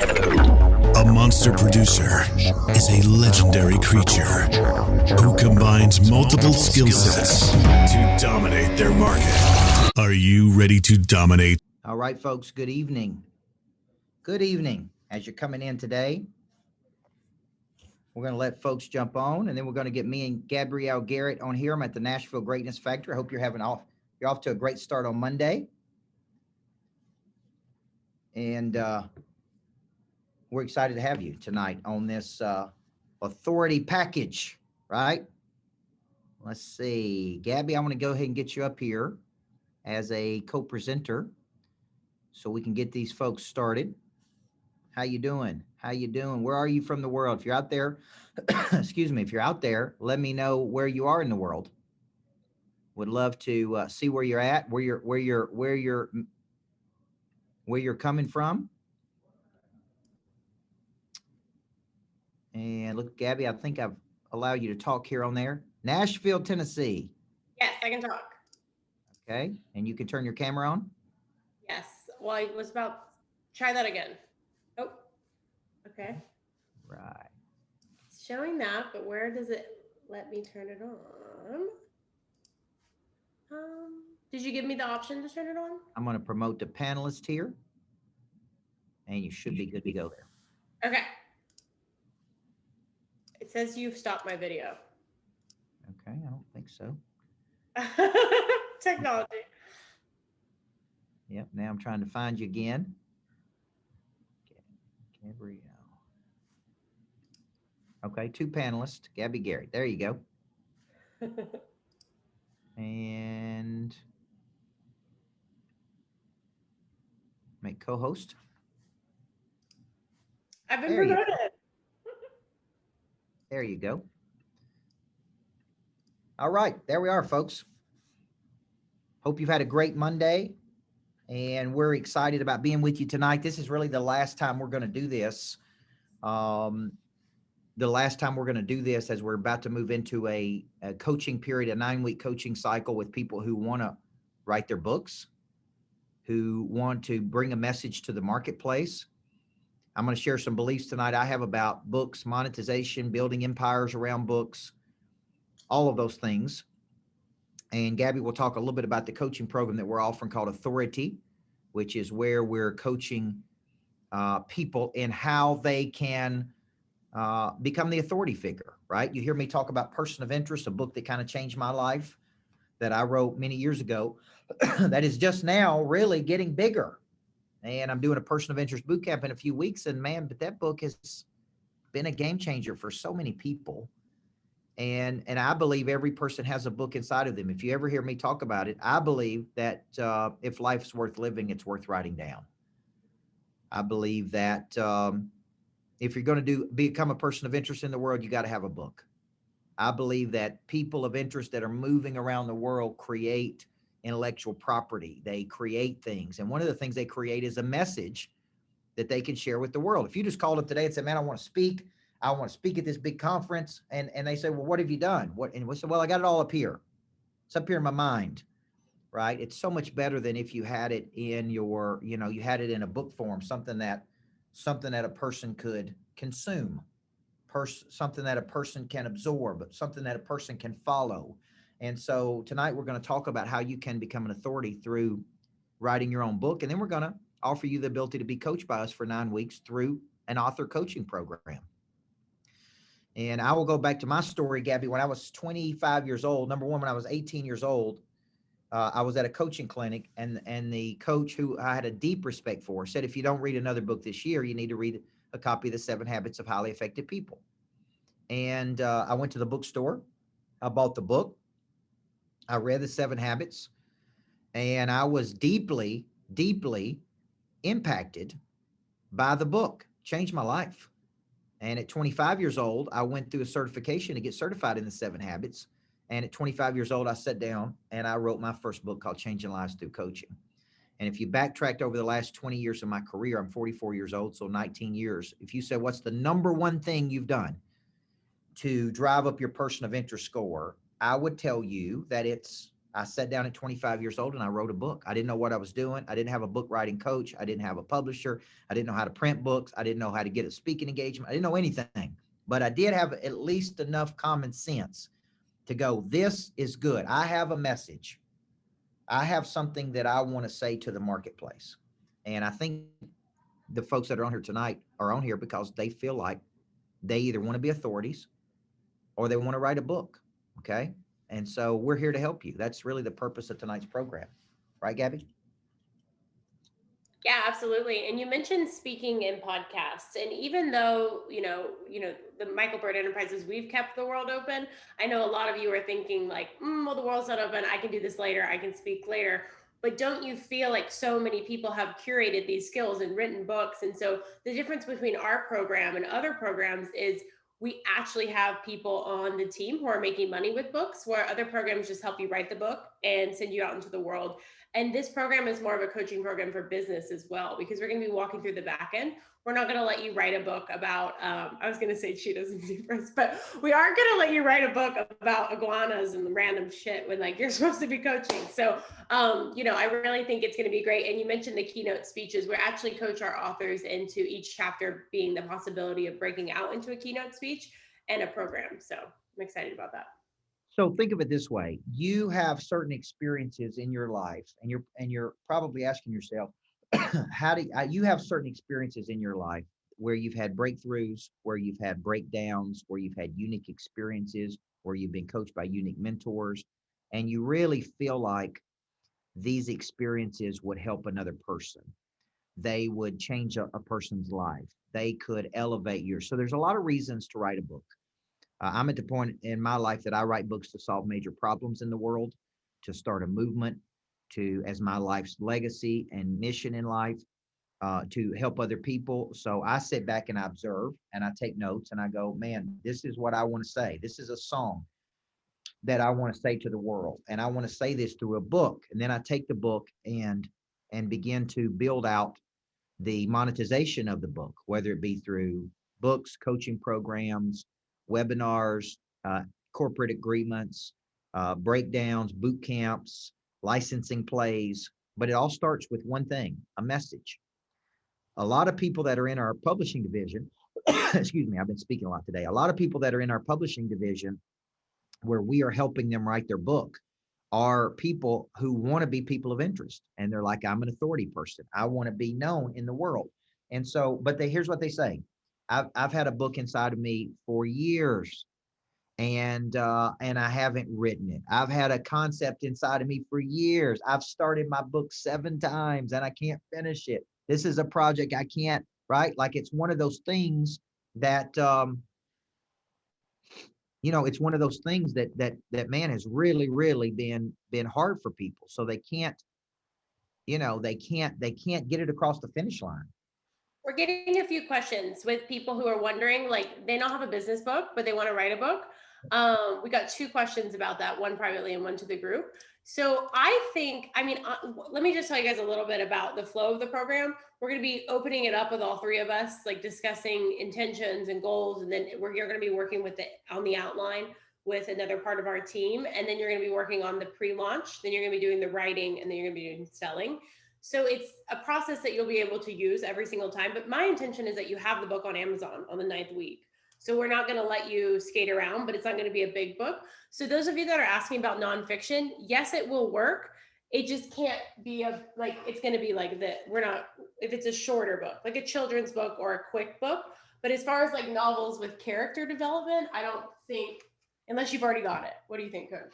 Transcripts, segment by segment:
A monster producer is a legendary creature who combines multiple skill sets to dominate their market. Are you ready to dominate? All right, folks, good evening. Good evening. As you're coming in today, we're going to let folks jump on, and then we're going to get me and Gabrielle Garrett on here. I'm at the Nashville Greatness Factory. I hope you're off to a great start on Monday. And we're excited to have you tonight on this authority package, right? Let's see. Gabby, I'm going to go ahead and get you up here as a co-presenter so we can get these folks started. How you doing? How you doing? Where are you from the world? If you're out there, excuse me, if you're out there, let me know where you are in the world. Would love to see where you're at, where you're coming from. And look, Gabby, I think I've allowed you to talk here on there. Nashville, Tennessee. Yes, I can talk. Okay. And you can turn your camera on? Yes. Well, I was about, try that again. Oh, okay. Right. It's showing that, but where does it let me turn it on? Did you give me the option to turn it on? I'm going to promote the panelist here, and you should be good to go there. Okay. It says you've stopped my video. Okay, I don't think so. Technology. Yep, now I'm trying to find you again. Gabrielle. Okay, two panelists, Gabby Garrett. There you go. And make co-host. I've been promoted. There you go. All right, there we are, folks. Hope you've had a great Monday, and we're excited about being with you tonight. This is really the last time we're going to do this. The last time we're going to do this as we're about to move into a coaching period, a 9-week coaching cycle with people who want to write their books, who want to bring a message to the marketplace. I'm going to share some beliefs tonight I have about books, monetization, building empires around books, all of those things. And Gabby will talk a little bit about the coaching program that we're offering called Authority, which is where we're coaching people in how they can become the authority figure, right? You hear me talk about Person of Interest, a book that kind of changed my life that I wrote many years ago that is just now really getting bigger. And I'm doing a Person of Interest boot camp in a few weeks. And man, but that book has been a game changer for so many people. And I believe every person has a book inside of them. If you ever hear me talk about it, I believe that if life's worth living, it's worth writing down. I believe that if you're going to become a person of interest in the world, you got to have a book. I believe that people of interest that are moving around the world create intellectual property. They create things. And one of the things they create is a message that they can share with the world. If you just called up today and said, man, I want to speak at this big conference. And they say, well, what have you done? And we said, well, I got it all up here. It's up here in my mind, right? It's so much better than if you had it in your, you had it in a book form, something that a person could consume, something that a person can absorb, something that a person can follow. And so tonight we're going to talk about how you can become an authority through writing your own book. And then we're going to offer you the ability to be coached by us for 9 weeks through an author coaching program. And I will go back to my story, Gabby. When I was 25 years old, number one, when I was 18 years old, I was at a coaching clinic, and the coach, who I had a deep respect for, said, if you don't read another book this year, you need to read a copy of The 7 Habits of Highly Effective People. And I went to the bookstore. I bought the book. I read The 7 Habits, and I was deeply, deeply impacted by the book. Changed my life. And at 25 years old, I went through a certification to get certified in The 7 Habits. And at 25 years old, I sat down and I wrote my first book called Changing Lives Through Coaching. And if you backtracked over the last 20 years of my career, I'm 44 years old, so 19 years. If you said, what's the number one thing you've done to drive up your person of interest score? I would tell you that it's I sat down at 25 years old and I wrote a book. I didn't know what I was doing. I didn't have a book writing coach. I didn't have a publisher. I didn't know how to print books. I didn't know how to get a speaking engagement. I didn't know anything, but I did have at least enough common sense to go, this is good. I have a message. I have something that I want to say to the marketplace. And I think the folks that are on here tonight are on here because they feel like they either want to be authorities or they want to write a book. Okay. And so we're here to help you. That's really the purpose of tonight's program. Right, Gabby? Yeah, absolutely. And you mentioned speaking in podcasts. And even though, the Micheal Burt Enterprises, we've kept the world open. I know a lot of you are thinking like, well, the world's not open. I can do this later. I can speak later. But don't you feel like so many people have curated these skills and written books? And so the difference between our program and other programs is we actually have people on the team who are making money with books, where other programs just help you write the book and send you out into the world. And this program is more of a coaching program for business as well, because we're going to be walking through the back end. We're not going to let you write a book about, I was going to say cheetahs and zebras, but we are going to let you write a book about iguanas and random shit when like you're supposed to be coaching. So, I really think it's going to be great. And you mentioned the keynote speeches. We actually coach our authors into each chapter being the possibility of breaking out into a keynote speech and a program. So I'm excited about that. So think of it this way. You have certain experiences in your life, and you're probably asking yourself, how do you have certain experiences in your life where you've had breakthroughs, where you've had breakdowns, where you've had unique experiences, where you've been coached by unique mentors, and you really feel like these experiences would help another person. They would change a person's life. They could elevate yours. So there's a lot of reasons to write a book. I'm at the point in my life that I write books to solve major problems in the world, to start a movement, to as my life's legacy and mission in life, to help other people. So I sit back and I observe and I take notes and I go, man, this is what I want to say. This is a song that I want to say to the world, and I want to say this through a book. And then I take the book and begin to build out the monetization of the book, whether it be through books, coaching programs, webinars, corporate agreements, breakdowns, boot camps, licensing plays. But it all starts with one thing, a message. A lot of people that are in our publishing division, excuse me, I've been speaking a lot today. A lot of people that are in our publishing division where we are helping them write their book are people who want to be people of interest. And they're like, I'm an authority person. I want to be known in the world. And so, but here's what they say. I've had a book inside of me for years, and I haven't written it. I've had a concept inside of me for years. I've started my book 7 times and I can't finish it. This is a project I can't, right? Like it's one of those things that it's one of those things that man has really been hard for people. So they can't get it across the finish line. We're getting a few questions with people who are wondering, like they don't have a business book, but they want to write a book. We got 2 questions about that, one privately and one to the group. So I think, let me just tell you guys a little bit about the flow of the program. We're going to be opening it up with all 3 of us, like discussing intentions and goals. And then you're going to be working with on the outline with another part of our team. And then you're going to be working on the pre-launch. Then you're going to be doing the writing, and then you're going to be doing selling. So it's a process that you'll be able to use every single time. But my intention is that you have the book on Amazon on the 9th week. So we're not going to let you skate around, but it's not going to be a big book. So those of you that are asking about nonfiction, yes, it will work. It just can't be it's going to be like if it's a shorter book, like a children's book or a quick book. But as far as like novels with character development, I don't think, unless you've already got it. What do you think, Coach?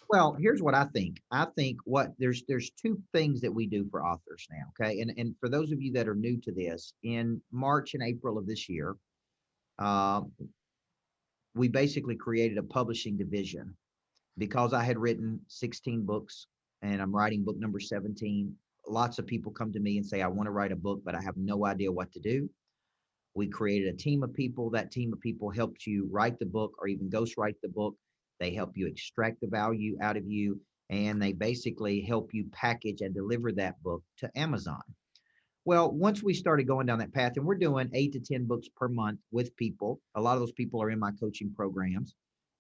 Well, here's what I think. I think there's 2 things that we do for authors now. Okay. And for those of you that are new to this, in March and April of this year, we basically created a publishing division because I had written 16 books and I'm writing book number 17. Lots of people come to me and say, I want to write a book, but I have no idea what to do. We created a team of people. That team of people helped you write the book or even ghostwrite the book. They help you extract the value out of you, and they basically help you package and deliver that book to Amazon. Well, once we started going down that path, and we're doing 8 to 10 books per month with people, a lot of those people are in my coaching programs.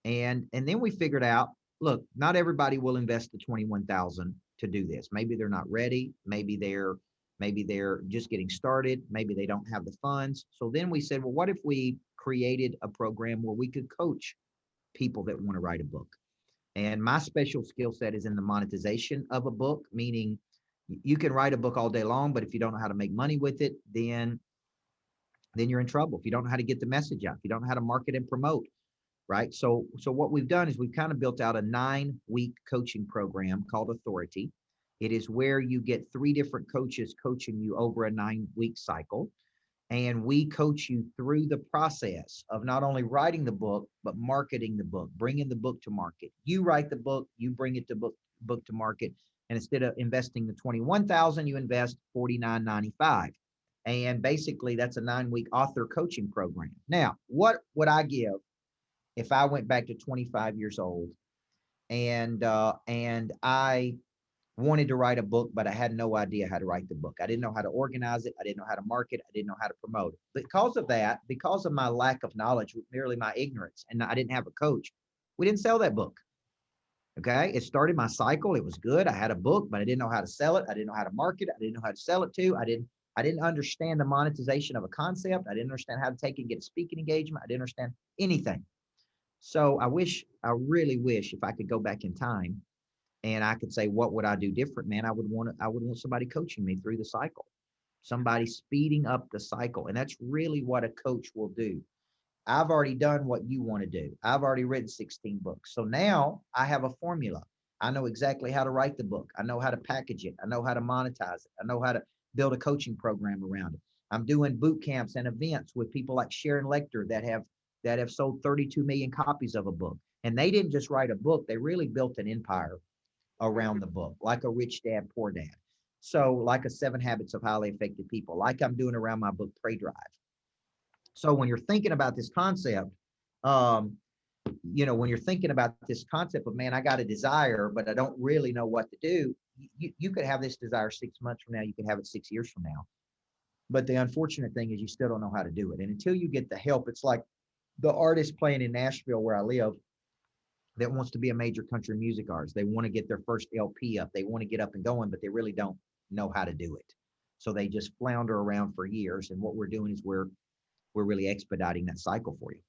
And then we figured out, look, not everybody will invest the 21,000 to do this. Maybe they're not ready. Maybe they're just getting started. Maybe they don't have the funds. So then we said, well, what if we created a program where we could coach people that want to write a book? And my special skill set is in the monetization of a book, meaning you can write a book all day long, but if you don't know how to make money with it, then you're in trouble. If you don't know how to get the message out, if you don't know how to market and promote, right? So what we've done is we've kind of built out a 9-week coaching program called Authority. It is where you get 3 different coaches coaching you over a 9-week cycle. And we coach you through the process of not only writing the book, but marketing the book, bringing the book to market. You write the book, you bring it to book to market. And instead of investing the 21,000, you invest $49.95. And basically that's a 9-week author coaching program. Now, what would I give if I went back to 25 years old and I wanted to write a book, but I had no idea how to write the book. I didn't know how to organize it. I didn't know how to market. I didn't know how to promote it. Because of that, because of my lack of knowledge, merely my ignorance, and I didn't have a coach, we didn't sell that book. Okay. It started my cycle. It was good. I had a book, but I didn't know how to sell it. I didn't know how to market it. I didn't know how to sell it to. I didn't understand the monetization of a concept. I didn't understand how to take and get a speaking engagement. I didn't understand anything. So I really wish if I could go back in time and I could say, what would I do different, man? I would want somebody coaching me through the cycle, somebody speeding up the cycle. And that's really what a coach will do. I've already done what you want to do. I've already written 16 books. So now I have a formula. I know exactly how to write the book. I know how to package it. I know how to monetize it. I know how to build a coaching program around it. I'm doing boot camps and events with people like Sharon Lecter that have sold 32 million copies of a book. And they didn't just write a book. They really built an empire around the book, like a Rich Dad, Poor Dad. So like a 7 Habits of Highly Effective People, like I'm doing around my book, Pray Drive. So when you're thinking about this concept, when you're thinking about this concept of, man, I got a desire, but I don't really know what to do. You could have this desire 6 months from now. You could have it 6 years from now. But the unfortunate thing is you still don't know how to do it. And until you get the help, it's like the artist playing in Nashville where I live that wants to be a major country music artist. They want to get their first LP up. They want to get up and going, but they really don't know how to do it. So they just flounder around for years. And what we're doing is we're really expediting that cycle for you.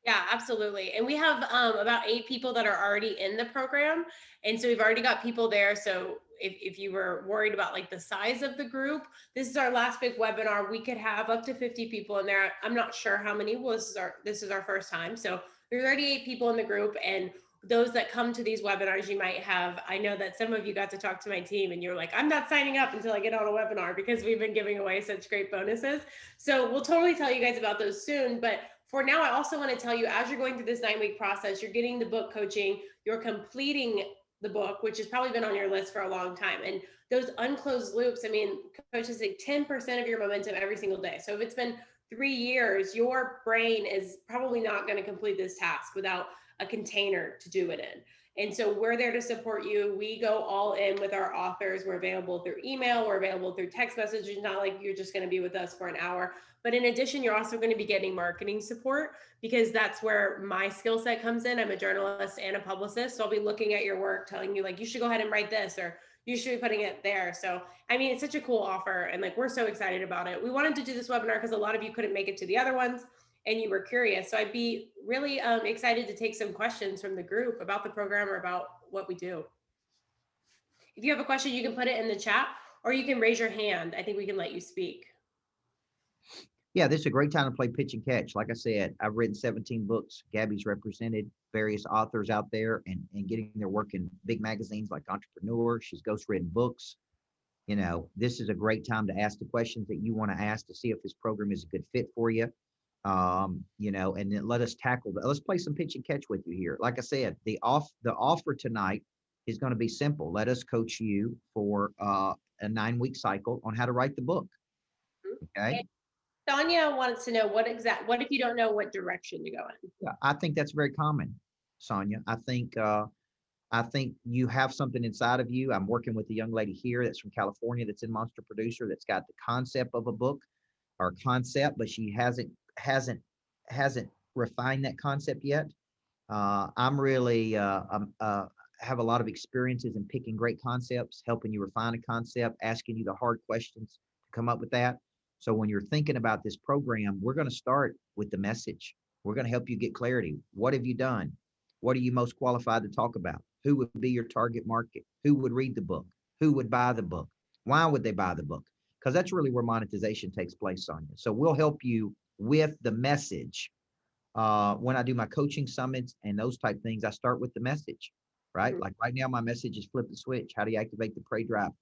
Yeah, absolutely. And we have about 8 people that are already in the program. And so we've already got people there. So if you were worried about like the size of the group, this is our last big webinar. We could have up to 50 people in there. I'm not sure how many. Well, this is our first time. So there's already 8 people in the group. And those that come to these webinars, you might have, I know that some of you got to talk to my team and you're like, I'm not signing up until I get on a webinar because we've been giving away such great bonuses. So we'll totally tell you guys about those soon. But for now, I also want to tell you, as you're going through this 9-week process, you're getting the book coaching, you're completing the book, which has probably been on your list for a long time. And those unclosed loops, I mean, coaches say 10% of your momentum every single day. So if it's been 3 years, your brain is probably not going to complete this task without a container to do it in. And so we're there to support you. We go all in with our authors. We're available through email. We're available through text messages. Not like you're just going to be with us for an hour. But in addition, you're also going to be getting marketing support because that's where my skill set comes in. I'm a journalist and a publicist. So I'll be looking at your work, telling you like, you should go ahead and write this, or you should be putting it there. So, I mean, it's such a cool offer. And like, we're so excited about it. We wanted to do this webinar because a lot of you couldn't make it to the other ones and you were curious. So I'd be really excited to take some questions from the group about the program or about what we do. If you have a question, you can put it in the chat or you can raise your hand. I think we can let you speak. Yeah, this is a great time to play pitch and catch. Like I said, I've written 17 books. Gabby's represented various authors out there and getting their work in big magazines like Entrepreneur. She's ghostwritten books. This is a great time to ask the questions that you want to ask to see if this program is a good fit for you. And then let's play some pitch and catch with you here. Like I said, the offer tonight is going to be simple. Let us coach you for a 9-week cycle on how to write the book. Okay. And Sonia wants to know what if you don't know what direction to go in? Yeah, I think that's very common, Sonia. I think you have something inside of you. I'm working with a young lady here that's from California that's in Monster Producer that's got the concept of a book or concept, but she hasn't refined that concept yet. I'm really have a lot of experiences in picking great concepts, helping you refine a concept, asking you the hard questions to come up with that. So when you're thinking about this program, we're going to start with the message. We're going to help you get clarity. What have you done? What are you most qualified to talk about? Who would be your target market? Who would read the book? Who would buy the book? Why would they buy the book? Because that's really where monetization takes place on you. So we'll help you with the message. When I do my coaching summits and those type things, I start with the message, right? Mhm. Like right now, my message is flip the switch. How do you activate the prey drive?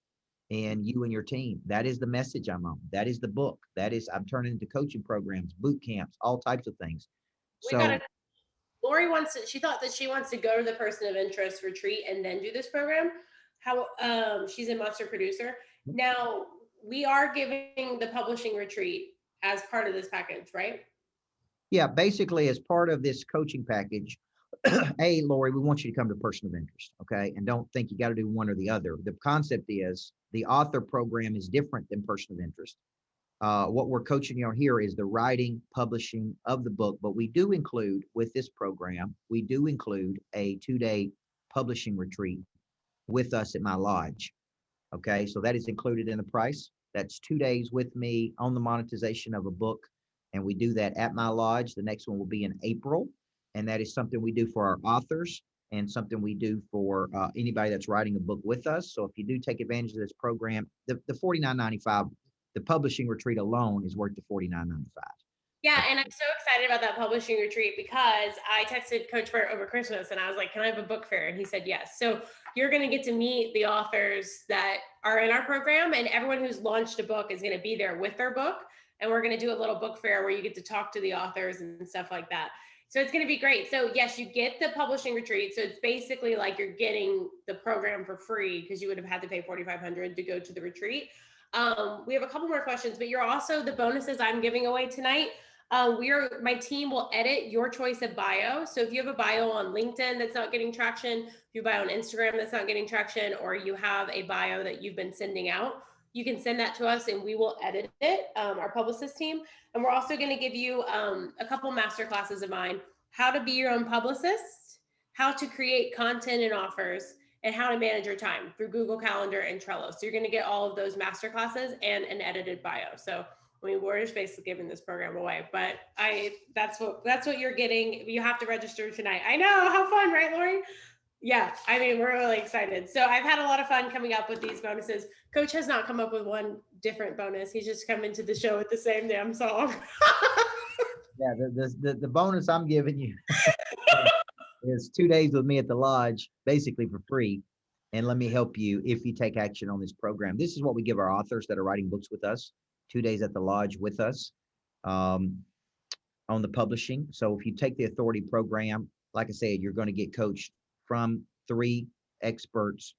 And you and your team. That is the message I'm on. That is the book. That is, I'm turning into coaching programs, boot camps, all types of things. We got So to Lori wants to, she thought that she wants to go to the person of interest retreat and then do this program. How she's a master producer. Now we are giving the publishing retreat as part of this package, right? yeah, basically as part of this coaching package, hey, Lori, we want you to come to person of interest. Okay. And don't think you got to do one or the other. The concept is the author program is different than person of interest. What we're coaching you on here is the writing, publishing of the book, but we do include with this program, we do include a 2-day publishing retreat with us at my lodge. Okay, so that is included in the price. That's 2 days with me on the monetization of a book, and we do that at my lodge. The next one will be in April, and that is something we do for our authors and something we do for anybody that's writing a book with us. So if you do take advantage of this program, the $49.95, the publishing retreat alone is worth the $49.95. Yeah, and I'm so excited about that publishing retreat because I texted Coach Burt over Christmas and I was like, "Can I have a book fair?" And he said yes. So you're going to get to meet the authors that are in our program, and everyone who's launched a book is going to be there with their book. And we're going to do a little book fair where you get to talk to the authors and stuff like that. So it's going to be great. So yes, you get the publishing retreat. So it's basically like you're getting the program for free because you would have had to pay $4,500 to go to the retreat. We have a couple more questions, but you're also the bonuses I'm giving away tonight. My team will edit your choice of bio. So if you have a bio on LinkedIn that's not getting traction, if you bio on Instagram that's not getting traction, or you have a bio that you've been sending out, you can send that to us and we will edit it, our publicist team. And we're also going to give you a couple master classes of mine: how to be your own publicist, how to create content and offers, and how to manage your time through Google Calendar and Trello. So you're going to get all of those master classes and an edited bio. So I mean, we're just basically giving this program away, but that's what you're getting. You have to register tonight. I know, how fun, right, Lori? Yeah, I mean, we're really excited. So I've had a lot of fun coming up with these bonuses. Coach has not come up with one different bonus. He's just come into the show with the same damn song. Yeah, the bonus I'm giving you is 2 days with me at the lodge, basically for free. And let me help you if you take action on this program. This is what we give our authors that are writing books with us: 2 days at the lodge with us um, on the publishing. So if you take the authority program, like I said, you're going to get coached from 3 experts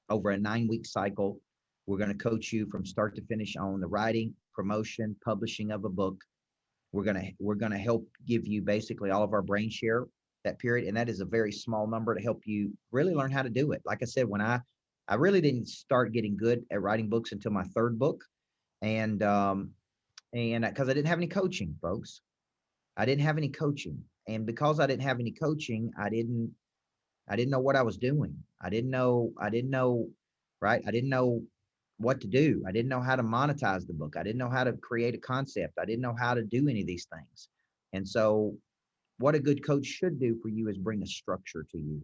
over a 9-week cycle. We're going to coach you from start to finish on the writing, promotion, publishing of a book. We're gonna help give you basically all of our brain share that period, and that is a very small number to help you really learn how to do it. Like I said, when I really didn't start getting good at writing books until my third book, and because I didn't have any coaching, folks. I didn't have any coaching, and because I didn't have any coaching, I didn't know what I was doing. I didn't know, right? I didn't know what to do. I didn't know how to monetize the book. I didn't know how to create a concept. I didn't know how to do any of these things. And so what a good coach should do for you is bring a structure to you.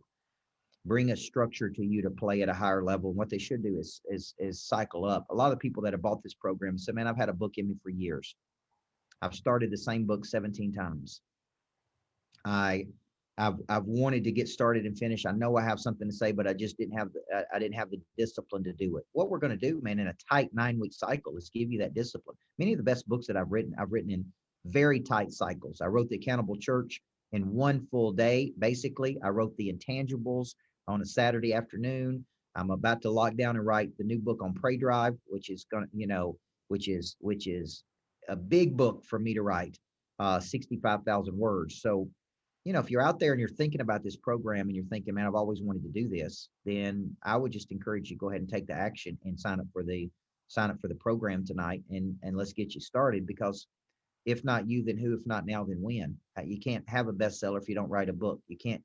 Bring a structure to you to play at a higher level. And what they should do is cycle up. A lot of people that have bought this program say, "Man, I've had a book in me for years. I've started the same book 17 times. I I've wanted to get started and finish. I know I have something to say, but I just didn't have I didn't have the discipline to do it." What we're going to do, man, in a tight 9-week cycle is give you that discipline. Many of the best books that I've written in very tight cycles. I wrote The Accountable Church in one full day. Basically, I wrote The Intangibles on a Saturday afternoon. I'm about to lock down and write the new book on Prey Drive, which is going to, which is a big book for me to write, 65,000 words. So if you're out there and you're thinking about this program and you're thinking, "Man, I've always wanted to do this," then I would just encourage you to go ahead and take the action and sign up for the program tonight, and let's get you started, because If not you, then who? If not now, then when? You can't have a bestseller if you don't write a book. You can't,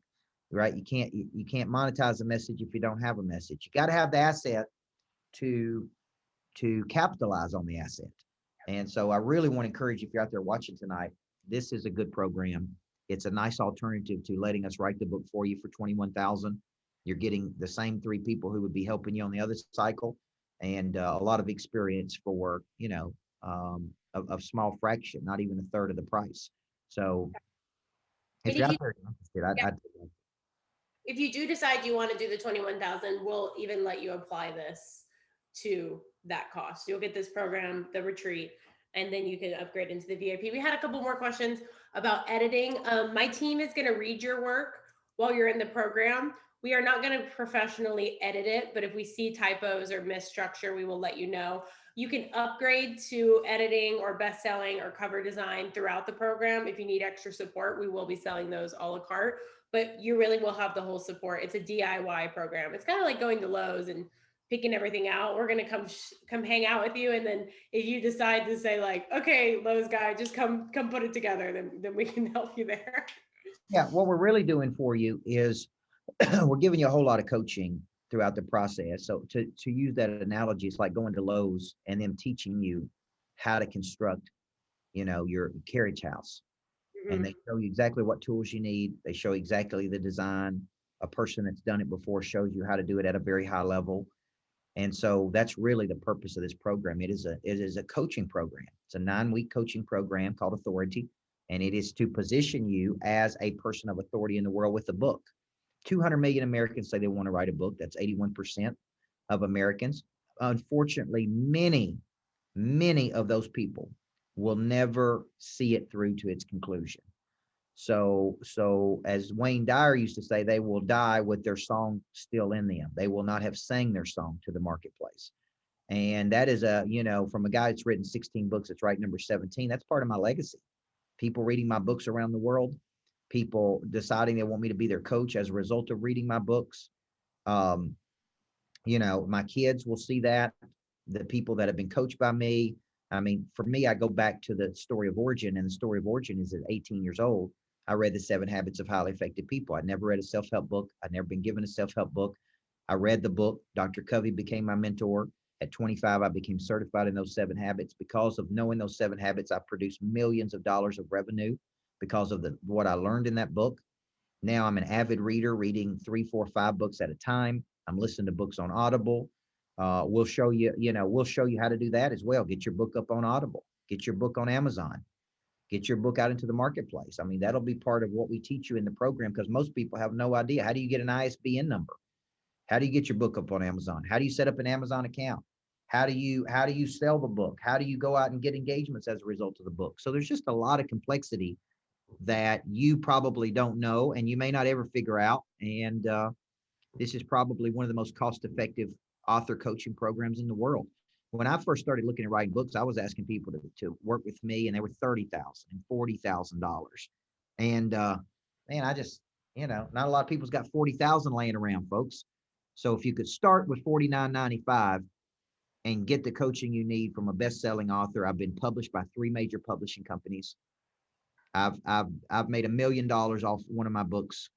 right? You can't monetize a message if you don't have a message. You got to have the asset to capitalize on the asset. And so I really want to encourage you, if you're out there watching tonight, this is a good program. It's a nice alternative to letting us write the book for you for 21,000. You're getting the same 3 people who would be helping you on the other cycle, and a lot of experience for, of small fraction, not even a third of the price. So if And you're if out you, there interested, yeah, I'd if you do decide you want to do the 21,000, we'll even let you apply this to that cost. You'll get this program, the retreat, and then you can upgrade into the VIP. We had a couple more questions about editing. My team is going to read your work while you're in the program. We are not going to professionally edit it, but if we see typos or misstructure, we will let you know. You can upgrade to editing or best-selling or cover design throughout the program. If you need extra support, we will be selling those a la carte, but you really will have the whole support. It's a DIY program. It's kind of like going to Lowe's and picking everything out. We're going to come hang out with you. And then if you decide to say like, okay, Lowe's guy, just come put it together, then we can help you there. Yeah, what we're really doing for you is we're giving you a whole lot of coaching throughout the process. So to use that analogy, it's like going to Lowe's and them teaching you how to construct, your carriage house. And they show you exactly what tools you need. They show exactly the design. A person that's done it before shows you how to do it at a very high level. And so that's really the purpose of this program. It is a coaching program. It's a 9-week coaching program called Authority, and it is to position you as a person of authority in the world with a book. 200 million Americans say they want to write a book. That's 81% of Americans. Unfortunately, many of those people will never see it through to its conclusion. So as Wayne Dyer used to say, they will die with their song still in them. They will not have sang their song to the marketplace. And that is from a guy that's written 16 books, it's right number 17. That's part of my legacy. People reading my books around the world, people deciding they want me to be their coach as a result of reading my books. My kids will see that. The people that have been coached by me. I mean, for me, I go back to the story of origin, and the story of origin is at 18 years old. I read The 7 Habits of Highly Effective People. I'd never read a self-help book. I'd never been given a self-help book. I read the book. Dr. Covey became my mentor. At 25, I became certified in those 7 habits. Because of knowing those 7 habits, I produced millions of dollars of revenue because of what I learned in that book. Now I'm an avid reader, reading 3, 4, 5 books at a time. I'm listening to books on Audible. We'll show you how to do that as well. Get your book up on Audible. Get your book on Amazon. Get your book out into the marketplace. I mean, that'll be part of what we teach you in the program, because most people have no idea. How do you get an ISBN number? How do you get your book up on Amazon? How do you set up an Amazon account? How do you sell the book? How do you go out and get engagements as a result of the book? So there's just a lot of complexity that you probably don't know, and you may not ever figure out. And this is probably one of the most cost-effective author coaching programs in the world. When I first started looking at writing books, I was asking people to work with me, and they were $30,000 and $40,000. And man, I just, not a lot of people's got 40,000 laying around, folks. So if you could start with $49.95 and get the coaching you need from a best-selling author. I've been published by 3 major publishing companies. I've made $1 million off one of my books.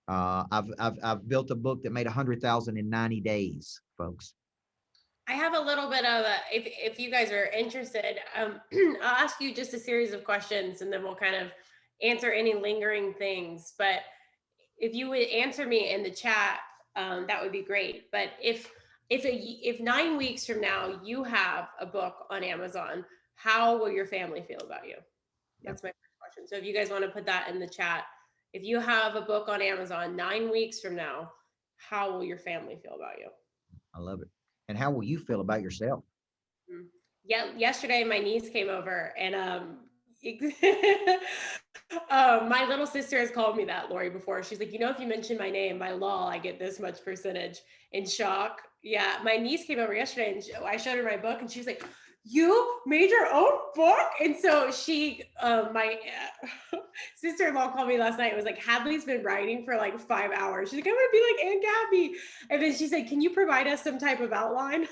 I've built a book that made 100,000 in 90 days, folks. I have a little bit of if you guys are interested, I'll ask you just a series of questions, and then we'll kind of answer any lingering things. But if you would answer me in the chat, that would be great. But if 9 weeks from now you have a book on Amazon, how will your family feel about you? That's my first question. So if you guys want to put that in the chat, if you have a book on Amazon 9 weeks from now, how will your family feel about you? I love it. And how will you feel about yourself? Yeah, yesterday my niece came over, and my little sister has called me that, Lori, before. She's like, if you mention my name, by law, I get this much percentage. In shock. Yeah, my niece came over yesterday, and I showed her my book, and she was like, you made your own book? And so my sister-in-law called me last night and was like, Hadley's been writing for like 5 hours. She's like, I'm gonna be like Aunt Gabby. And then she said, can you provide us some type of outline?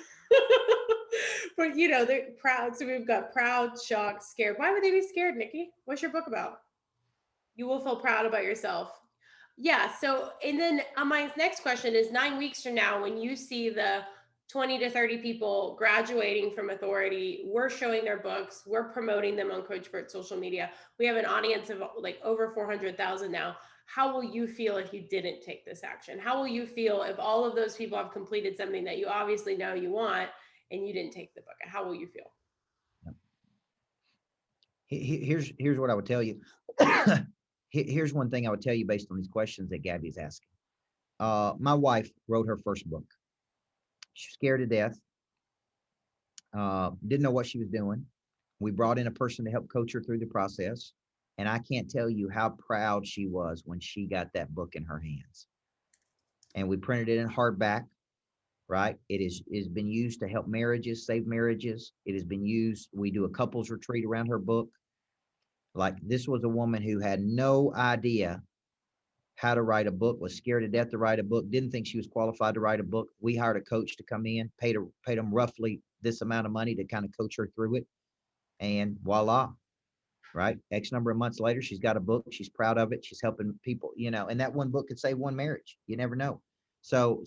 But you know, they're proud. So we've got proud, shocked, scared. Why would they be scared, Nikki? What's your book about? You will feel proud about yourself. Yeah. So, and then my next question is 9 weeks from now, when you see the 20 to 30 people graduating from authority, we're showing their books, we're promoting them on Coach Burt social media. We have an audience of like over 400,000 now. How will you feel if you didn't take this action? How will you feel if all of those people have completed something that you obviously know you want and you didn't take the book? How will you feel? Here's what I would tell you. Here's one thing I would tell you based on these questions that Gabby is asking. My wife wrote her first book. She was scared to death. Didn't know what she was doing. We brought in a person to help coach her through the process. And I can't tell you how proud she was when she got that book in her hands. And we printed it in hardback, right? It is been used to help marriages, save marriages. It has been used. We do a couples retreat around her book. Like, this was a woman who had no idea how to write a book, was scared to death to write a book, didn't think she was qualified to write a book. We hired a coach to come in, paid them roughly this amount of money to kind of coach her through it. And voila, right? X number of months later, she's got a book. She's proud of it. She's helping people, and that one book could save one marriage. You never know. So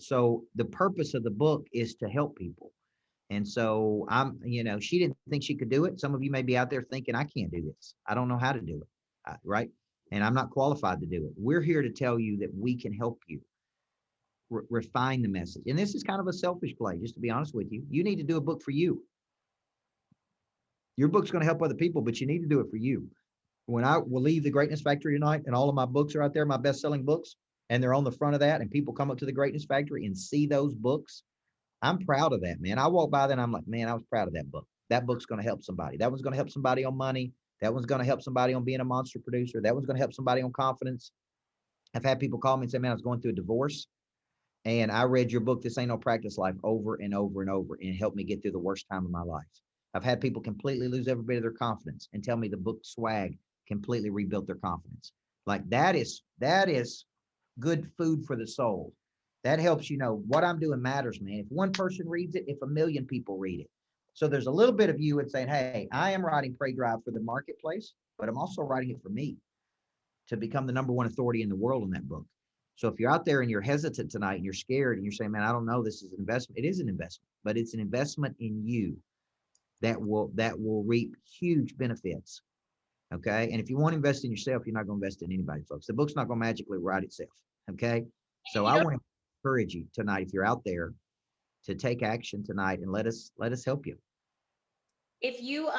the purpose of the book is to help people. And so she didn't think she could do it. Some of you may be out there thinking, I can't do this. I don't know how to do it. Right. And I'm not qualified to do it. We're here to tell you that we can help you refine the message. And this is kind of a selfish play, just to be honest with you. You need to do a book for you. Your book's going to help other people, but you need to do it for you. When I will leave the Greatness Factory tonight and all of my books are out there, my best-selling books, and they're on the front of that, and people come up to the Greatness Factory and see those books, I'm proud of that, man. I walk by that and I'm like, man, I was proud of that book. That book's going to help somebody. That one's going to help somebody on money. That one's going to help somebody on being a monster producer. That one's going to help somebody on confidence. I've had people call me and say, man, I was going through a divorce and I read your book, This Ain't No Practice Life, over and over and over, and it helped me get through the worst time of my life. I've had people completely lose every bit of their confidence and tell me the book Swag completely rebuilt their confidence. Like, that is good food for the soul. That helps you know what I'm doing matters, man. If one person reads it, if a million people read it. So there's a little bit of you in saying, hey, I am writing Pray Drive for the marketplace, but I'm also writing it for me to become the number one authority in the world in that book. So if you're out there and you're hesitant tonight and you're scared and you're saying, man, I don't know, this is an investment. It is an investment, but it's an investment in you that will reap huge benefits. Okay. And if you want to invest in yourself, you're not going to invest in anybody, folks. The book's not going to magically write itself. Okay. So I want to encourage you tonight, if you're out there, to take action tonight and let us help you. If you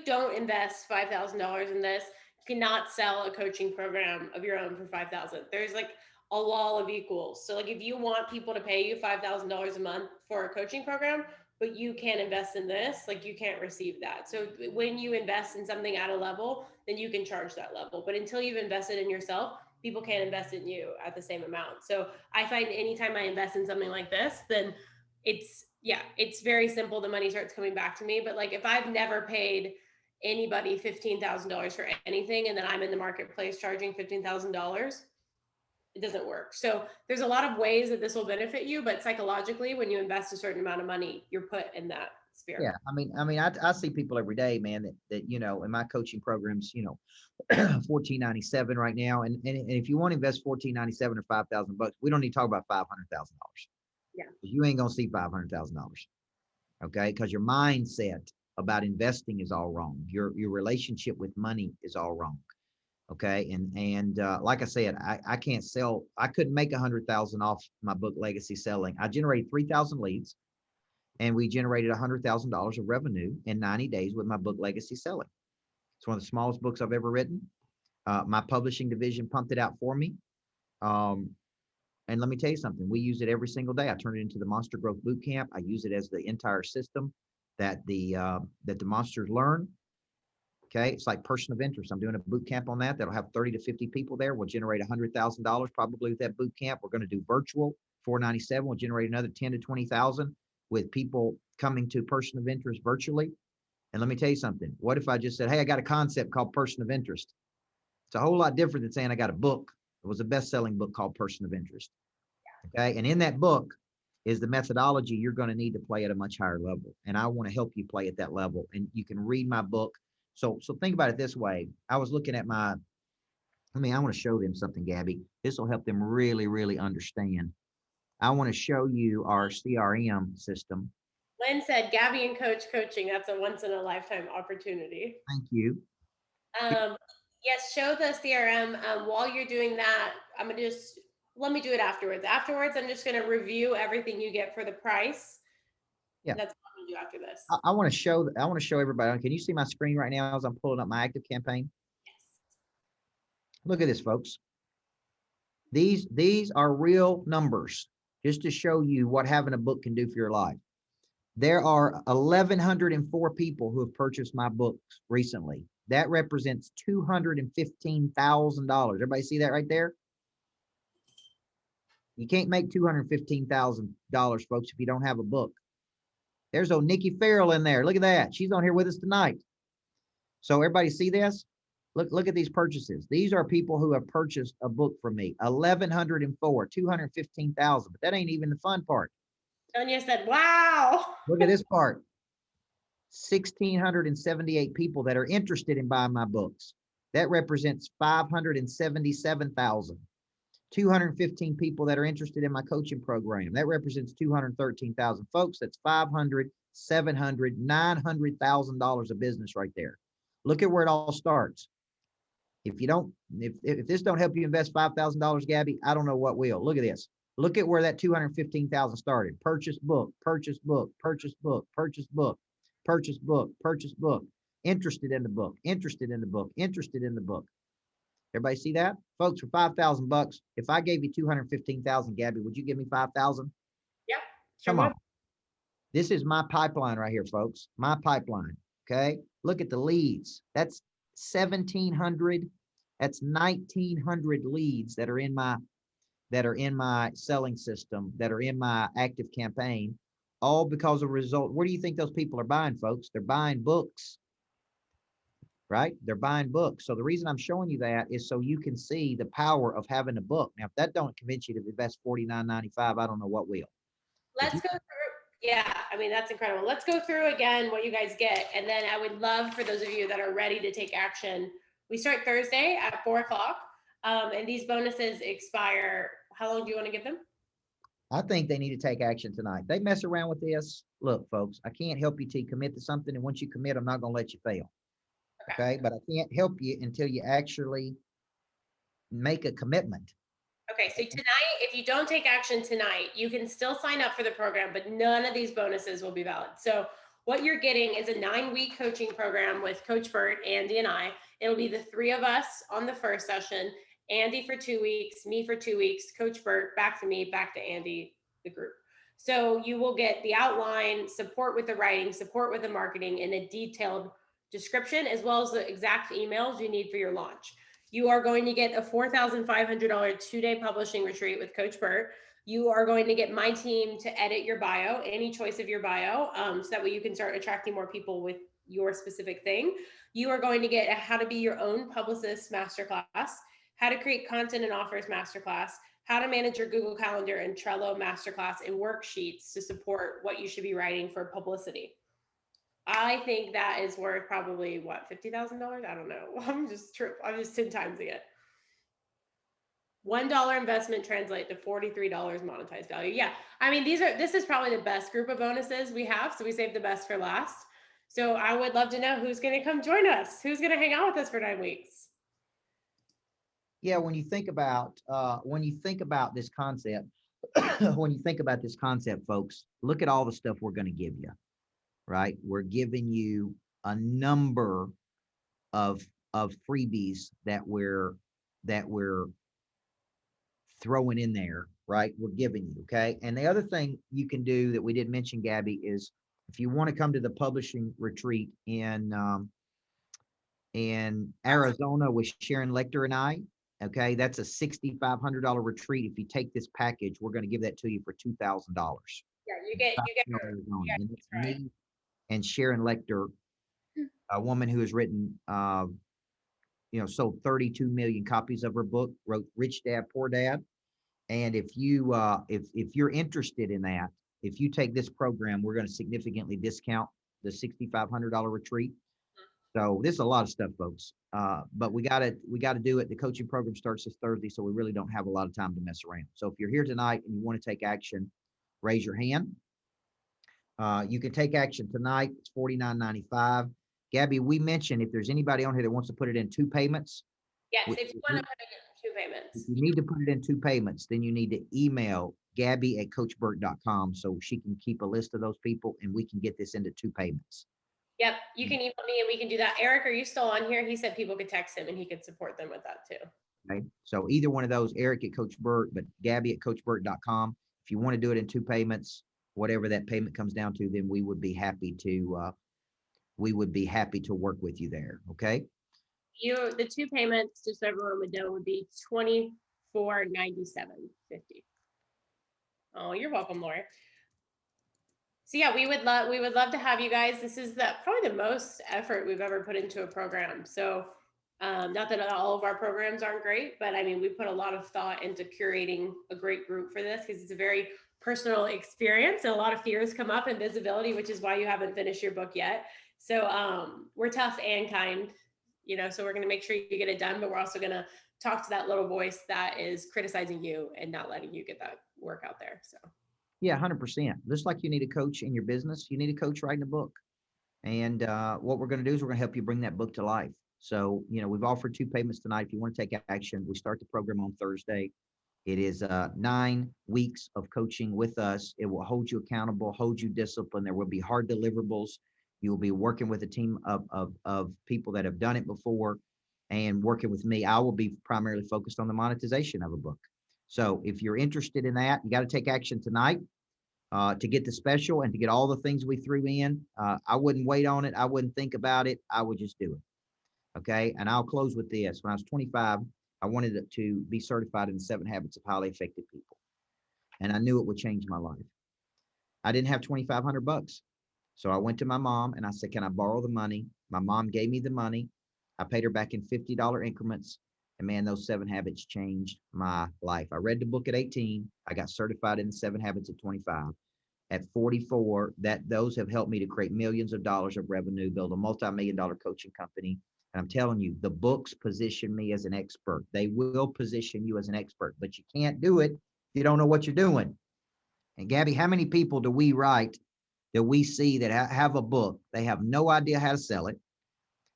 don't invest $5,000 in this, you cannot sell a coaching program of your own for $5,000. There's like a law of equals. So like, if you want people to pay you $5,000 a month for a coaching program, but you can't invest in this, like, you can't receive that. So when you invest in something at a level, then you can charge that level. But until you've invested in yourself, people can't invest in you at the same amount. So I find anytime I invest in something like this, then it's very simple. The money starts coming back to me. But like, if I've never paid anybody $15,000 for anything, and then I'm in the marketplace charging $15,000, it doesn't work. So there's a lot of ways that this will benefit you, but psychologically, when you invest a certain amount of money, you're put in that sphere. Yeah. I see people every day, man, that in my coaching programs, $14.97 right now. And if you want to invest $14.97 or $5,000, we don't need to talk about $500,000. Yeah. You ain't going to see $500,000. Okay. Because your mindset about investing is all wrong. Your relationship with money is all wrong. Okay. And like I said, I couldn't make 100,000 off my book Legacy Selling. I generated 3,000 leads and we generated $100,000 of revenue in 90 days with my book Legacy Selling. It's one of the smallest books I've ever written. My publishing division pumped it out for me. And let me tell you something, we use it every single day. I turn it into the Monster Growth Boot Camp. I use it as the entire system that the monsters learn. Okay. It's like person of interest. I'm doing a boot camp on that. That'll have 30 to 50 people there. We'll generate $100,000 probably with that boot camp. We're going to do virtual $497. We'll generate another 10 to 20,000 with people coming to person of interest virtually. And let me tell you something. What if I just said, hey, I got a concept called person of interest? It's a whole lot different than saying I got a book. It was a best-selling book called Person of Interest. Okay. And in that book, is the methodology you're going to need to play at a much higher level. And I want to help you play at that level. And you can read my book. So think about it this way. I was looking at I want to show them something, Gabby. This will help them really, really understand. I want to show you our CRM system. Lynn said, Gabby and Coach coaching. That's a once in a lifetime opportunity. Thank you. Yes, show the CRM. While you're doing that, let me do it afterwards. Afterwards, I'm just going to review everything you get for the price. Yeah. That's what I'm going to do after this. I want to show everybody. Can you see my screen right now as I'm pulling up my active campaign? Yes. Look at this, folks. These are real numbers, just to show you what having a book can do for your life. There are 1,104 people who have purchased my books recently. That represents $215,000. Everybody see that right there? You can't make $215,000, folks, if you don't have a book. There's old Nikki Farrell in there. Look at that. She's on here with us tonight. So everybody see this? Look at these purchases. These are people who have purchased a book from me. 1,104, 215,000. But that ain't even the fun part. Sonia said, wow. Look at this part. 1,678 people that are interested in buying my books. That represents 577,000. 215 people that are interested in my coaching program. That represents 213,000. Folks, that's 500, 700, $900,000 of business right there. Look at where it all starts. If this don't help you invest $5,000, Gabby, I don't know what will. Look at this. Look at where that 215,000 started. Purchase book, purchase book, purchase book, purchase book, purchase book, purchase book. Interested in the book, interested in the book, interested in the book. Everybody see that? Folks, for $5,000, if I gave you 215,000, Gabby, would you give me 5,000? Yeah. Sure. Come on. This is my pipeline right here, folks. My pipeline. Okay. Look at the leads. That's 1,700. That's 1,900 leads that are in my selling system, that are in my active campaign, all because of result. Where do you think those people are buying, folks? They're buying books, right? They're buying books. So the reason I'm showing you that is so you can see the power of having a book. Now, if that don't convince you to invest $49.95, I don't know what will. Let's go through. Yeah, I mean, that's incredible. Let's go through again what you guys get. And then I would love for those of you that are ready to take action. We start Thursday at 4:00. And these bonuses expire. How long do you want to give them? I think they need to take action tonight. They mess around with this. Look, folks, I can't help you till you commit to something. And once you commit, I'm not going to let you fail. Okay. But I can't help you until you actually make a commitment. Okay. So tonight, if you don't take action tonight, you can still sign up for the program, but none of these bonuses will be valid. So what you're getting is a 9-week coaching program with Coach Burt, Andy, and I. It'll be the 3 of us on the first session. Andy for 2 weeks, me for 2 weeks, Coach Burt, back to me, back to Andy, the group. So you will get the outline, support with the writing, support with the marketing, and a detailed description, as well as the exact emails you need for your launch. You are going to get a $4,500 2-day publishing retreat with Coach Burt. You are going to get my team to edit your bio, any choice of your bio, so that way you can start attracting more people with your specific thing. You are going to get a how to be your own publicist masterclass, how to create content and offers masterclass, how to manage your Google Calendar and Trello masterclass, and worksheets to support what you should be writing for publicity. I think that is worth probably what, $50,000? I don't know. I'm just 10 times it. $1 investment translate to $43 monetized value. Yeah, I mean, this is probably the best group of bonuses we have, so we saved the best for last. So I would love to know who's going to come join us, who's going to hang out with us for 9 weeks. Yeah, when you think about this concept, folks, look at all the stuff we're going to give you, right? We're giving you a number of freebies that we're throwing in there, right? We're giving you, okay? And the other thing you can do that we didn't mention, Gabby, is if you want to come to the publishing retreat in Arizona with Sharon Lecter and I, okay, that's a $6,500 retreat. If you take this package, we're going to give that to you for $2,000. Yeah, you get and it's me and Sharon Lecter, a woman who has written, sold 32 million copies of her book, wrote Rich Dad, Poor Dad. And if you're interested in that, if you take this program, we're going to significantly discount the $6,500 retreat. So this is a lot of stuff, folks. But we gotta do it. The coaching program starts this Thursday, so we really don't have a lot of time to mess around. So if you're here tonight and you want to take action, raise your hand. You can take action tonight. It's $49.95. Gabby, we mentioned if there's anybody on here that wants to put it in 2 payments. Yes, If if you want to put it in 2 payments. you need to put it in 2 payments, then you need to email Gabby@coachburt.com so she can keep a list of those people and we can get this into 2 payments. Yep, you can email me and we can do that. Eric, are you still on here? He said people could text him and he could support them with that too. Okay. So either one of those, Eric at Coach Burt, but Gabby@coachburt.com. If you want to do it in 2 payments, whatever that payment comes down to, then we would be happy to work with you there. Okay. The 2 payments, just so everyone would know, would be $24.97.50. Oh, you're welcome, Laura. So yeah, we would love to have you guys. This is probably the most effort we've ever put into a program. So not that all of our programs aren't great, but I mean, we put a lot of thought into curating a great group for this because it's a very personal experience and a lot of fears come up in visibility, which is why you haven't finished your book yet. So we're tough and kind, so we're going to make sure you get it done, but we're also going to talk to that little voice that is criticizing you and not letting you get that work out there. So. Yeah, 100%. Just like you need a coach in your business, you need a coach writing a book. And what we're going to do is we're going to help you bring that book to life. So, we've offered 2 payments tonight. If you want to take action, we start the program on Thursday. It is 9 weeks of coaching with us. It will hold you accountable, hold you disciplined. There will be hard deliverables. You will be working with a team of people that have done it before and working with me. I will be primarily focused on the monetization of a book. So if you're interested in that, you got to take action tonight to get the special and to get all the things we threw in. I wouldn't wait on it. I wouldn't think about it. I would just do it. Okay. And I'll close with this. When I was 25, I wanted to be certified in the 7 habits of highly effective people. And I knew it would change my life. I didn't have $2,500. So I went to my mom and I said, can I borrow the money? My mom gave me the money. I paid her back in $50 increments. And man, those 7 habits changed my life. I read the book at 18. I got certified in the 7 habits at 25. At 44, those have helped me to create millions of dollars of revenue, build a multi-million-dollar coaching company. And I'm telling you, the books position me as an expert. They will position you as an expert, but you can't do it if you don't know what you're doing. And Gabby, how many people do we write that we see that have a book? They have no idea how to sell it.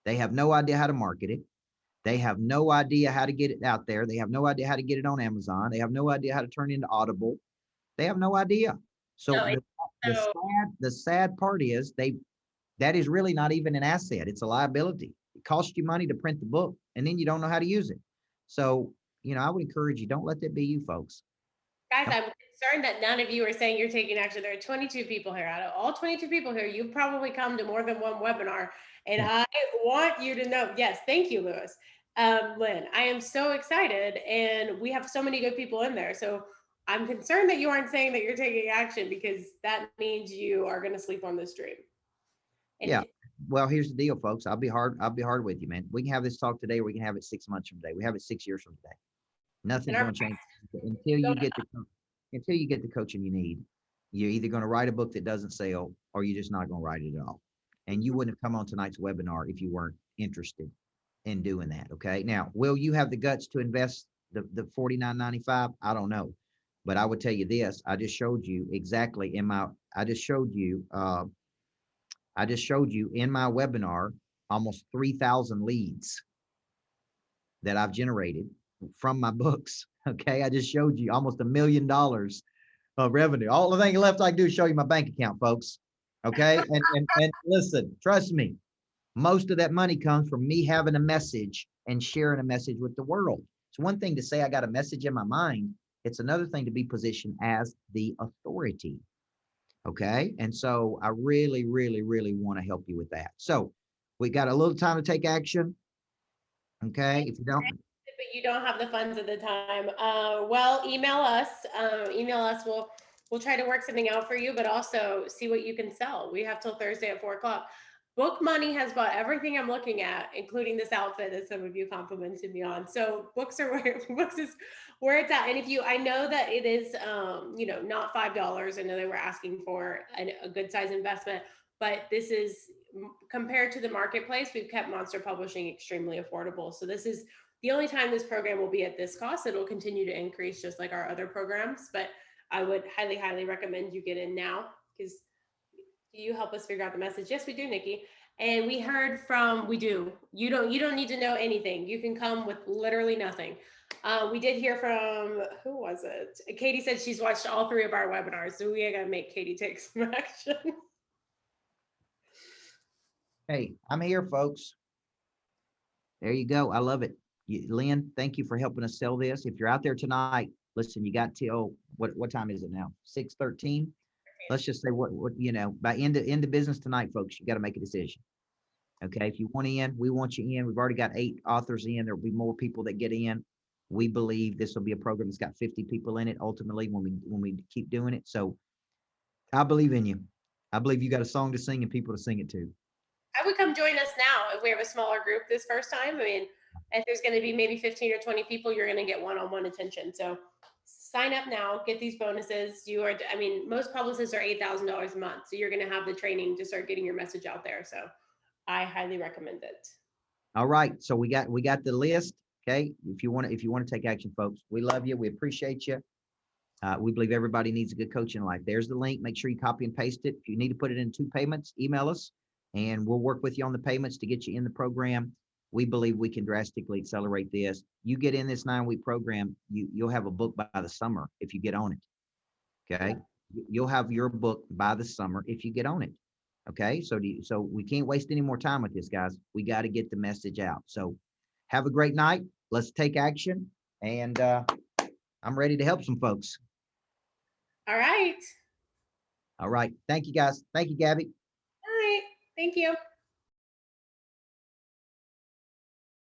They have no idea how to market it. They have no idea how to get it out there. They have no idea how to get it on Amazon. They have no idea how to turn it into Audible. They have no idea. So the sad part is that is really not even an asset. It's a liability. It costs you money to print the book and then you don't know how to use it. So, I would encourage you, don't let that be you folks. Guys, I'm concerned that none of you are saying you're taking action. There are 22 people here. Out of all 22 people here, you've probably come to more than one webinar. And I want you to know, yes, thank you, Lewis. Lynn, I am so excited. And we have so many good people in there. So I'm concerned that you aren't saying that you're taking action because that means you are going to sleep on this dream. And yeah. Well, here's the deal, folks. I'll be hard with you, man. We can have this talk today, or we can have it 6 months from today. We have it 6 years from today. Nothing's going to change until you get the coaching you need. You're either going to write a book that doesn't sell, or you're just not going to write it at all. And you wouldn't have come on tonight's webinar if you weren't interested in doing that. Okay. Now, will you have the guts to invest the $49.95? I don't know, but I would tell you this. I just showed you exactly in my webinar almost 3,000 leads that I've generated from my books. Okay. I just showed you almost $1 million of revenue. All the thing left I can do is show you my bank account, folks. Okay. And listen, trust me, most of that money comes from me having a message and sharing a message with the world. It's one thing to say I got a message in my mind. It's another thing to be positioned as the authority. Okay. And so I really, really, really want to help you with that. So we got a little time to take action. Okay. If you don't, but you don't have the funds at the time, well, email us. We'll try to work something out for you, but also see what you can sell. We have till Thursday at 4 o'clock. Book Money has bought everything I'm looking at, including this outfit that some of you complimented me on. So books are where books is where it's at. And if you, I know that it is, not $5. I know they were asking for a good size investment, but this is compared to the marketplace. We've kept Monster Publishing extremely affordable. So this is the only time this program will be at this cost. It'll continue to increase just like our other programs, but I would highly, highly recommend you get in now because you help us figure out the message. Yes, we do, Nikki. And we heard from, we do. You don't need to know anything. You can come with literally nothing. We did hear from, who was it? Katie said she's watched all 3 of our webinars. So we got to make Katie take some action. Hey, I'm here, folks. There you go. I love it. Lynn, thank you for helping us sell this. If you're out there tonight, listen, you got till what time is it now? 6:13. Let's just say what by end of business tonight, folks, you got to make a decision. Okay, if you want in, we want you in. We've already got 8 authors in. There'll be more people that get in. We believe this will be a program that's got 50 people in it ultimately when we keep doing it. So I believe in you. I believe you got a song to sing and people to sing it to. I would come join us now if we have a smaller group this first time. I mean, if there's going to be maybe 15 or 20 people, you're going to get one-on-one attention. So sign up now, get these bonuses. Most publicists are $8,000 a month. So you're going to have the training to start getting your message out there. So I highly recommend it. All right. So we got the list. Okay. If you want to take action, folks, we love you. We appreciate you. We believe everybody needs a good coach in life. There's the link. Make sure you copy and paste it. If you need to put it in 2 payments, email us and we'll work with you on the payments to get you in the program. We believe we can drastically accelerate this. You get in this 9-week program, you'll have a book by the summer if you get on it. Okay. You'll have your book by the summer if you get on it. Okay. So we can't waste any more time with this, guys. We got to get the message out. So have a great night. Let's take action. And I'm ready to help some folks. All right. All right. Thank you, guys. Thank you, Gabby. All right. Thank you.